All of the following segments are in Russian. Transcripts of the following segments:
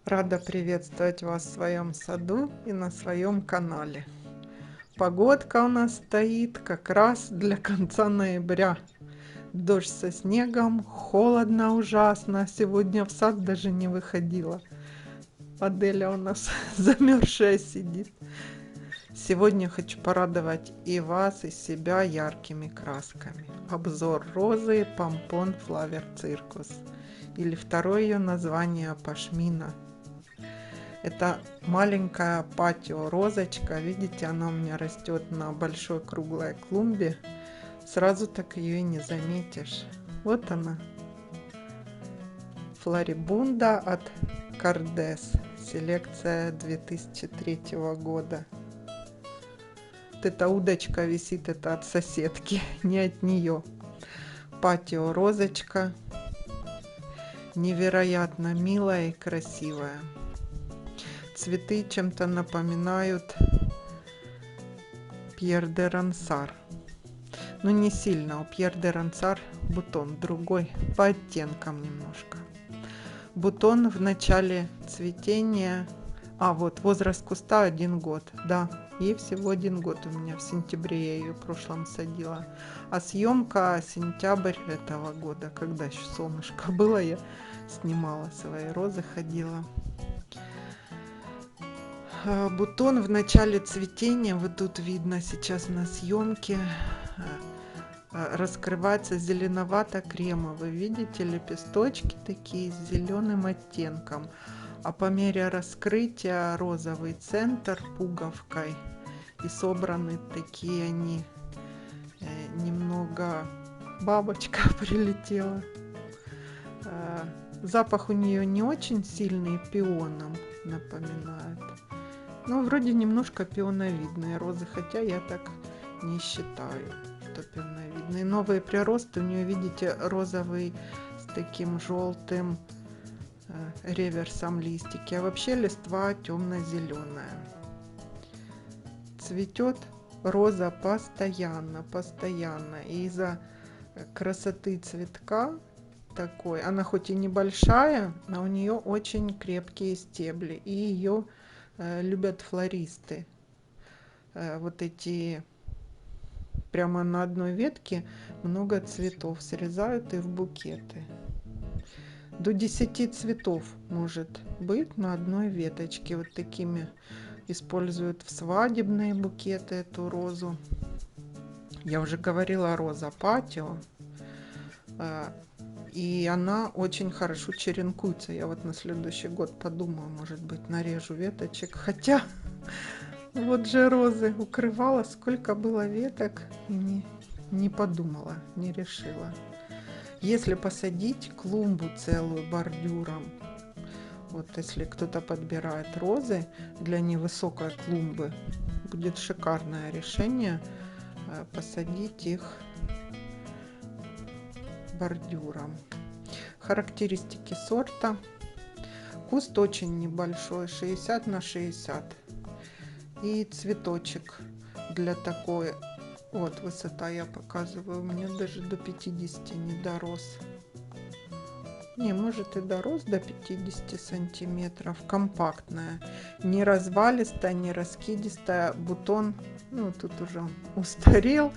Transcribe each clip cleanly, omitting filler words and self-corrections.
Рада приветствовать вас в своем саду и на своем канале. Погодка у нас стоит как раз для конца ноября. Дождь со снегом, холодно ужасно. Сегодня в сад даже не выходила. Аделя у нас замерзшая сидит. Сегодня хочу порадовать и вас, и себя яркими красками. Обзор розы Помпон Флавер Циркус, или второе ее название Пашмина. Это маленькая патио розочка. Видите, она у меня растет на большой круглой клумбе. Сразу так ее и не заметишь. Вот она. Флорибунда от Кардес. Селекция 2003 года. Вот эта удочка висит, это от соседки, не от нее. Патио розочка. Невероятно милая и красивая. Цветы чем-то напоминают Пьер де Рансар. Но не сильно. У Пьер де Рансар бутон другой, по оттенкам немножко. Бутон в начале цветения. Вот возраст куста 1 год. Да, ей всего 1 год у меня. В сентябре я ее в прошлом садила. А съемка сентябрь этого года, когда еще солнышко было, я снимала свои розы, ходила. Бутон в начале цветения, вот тут видно сейчас на съемке, раскрывается зеленовато-кремовый. Видите, лепесточки такие с зеленым оттенком. А по мере раскрытия розовый центр пуговкой. И собраны такие они, немного бабочка прилетела. Запах у нее не очень сильный, пионом напоминает. Ну, вроде немножко пионовидные розы, хотя я так не считаю, что пионовидные. Новые приросты у нее, видите, розовый с таким желтым реверсом листики. А вообще листва темно-зеленая. Цветет роза постоянно. И из-за красоты цветка такой, она хоть и небольшая, но у нее очень крепкие стебли. И ее любят флористы. Вот эти прямо на одной ветке много цветов срезают и в букеты. До 10 цветов может быть на одной веточке. Вот такими используют в свадебные букеты эту розу. Я уже говорила, роза патио. И она очень хорошо черенкуется. Я вот на следующий год подумаю, может быть, нарежу веточек. Хотя вот же розы укрывала, сколько было веток, не подумала, не решила. Если посадить клумбу целую бордюром, вот если кто-то подбирает розы для невысокой клумбы, будет шикарное решение посадить их бордюром. Характеристики сорта. Куст очень небольшой, 60 на 60. И цветочек для такой, вот высота я показываю, у меня даже до 50 не дорос. Не, может и дорос до 50 сантиметров. Компактная, не развалистая, не раскидистая. Бутон, ну тут уже устарел,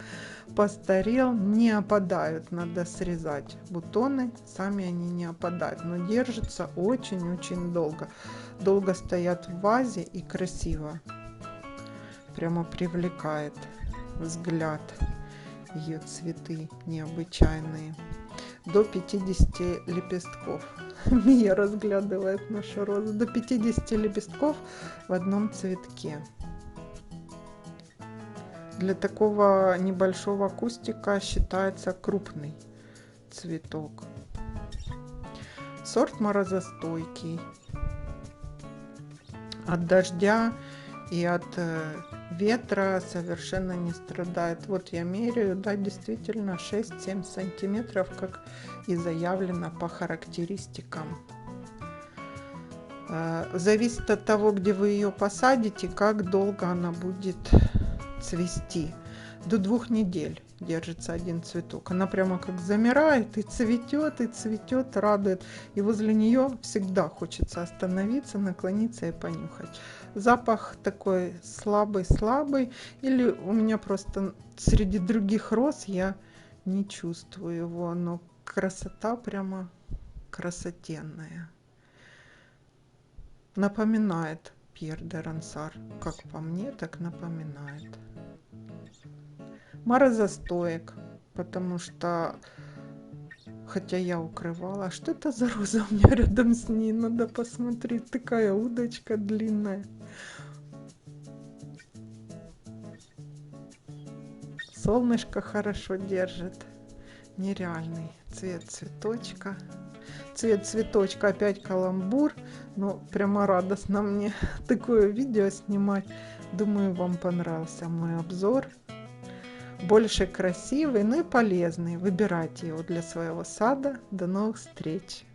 постарел, не опадают, надо срезать бутоны, сами они не опадают, но держатся очень-очень долго. Долго стоят в вазе и красиво, прямо привлекает взгляд ее цветы необычайные. До 50 лепестков. Мия разглядывает нашу розу. До 50 лепестков в одном цветке. Для такого небольшого кустика считается крупный цветок. Сорт морозостойкий. От дождя и от ветра совершенно не страдает. Вот я меряю, да, действительно 6-7 сантиметров, как и заявлено по характеристикам. Зависит от того, где вы ее посадите, как долго она будет цвести. до 2 недель держится один цветок. Она прямо как замирает и цветет, радует. И возле нее всегда хочется остановиться, наклониться и понюхать. Запах такой слабый. Или у меня просто среди других роз я не чувствую его. Но красота прямо красотенная. Напоминает Пьер де Рансар. Как по мне, так напоминает. Морозостоек, потому что, хотя я укрывала, что это за роза у меня рядом с ней, надо посмотреть, такая удочка длинная. Солнышко хорошо держит, нереальный цвет цветочка. Цвет цветочка опять каламбур, но прямо радостно мне такое видео снимать. Думаю, вам понравился мой обзор. Больше красивый, ну и полезный. Выбирайте его для своего сада. До новых встреч!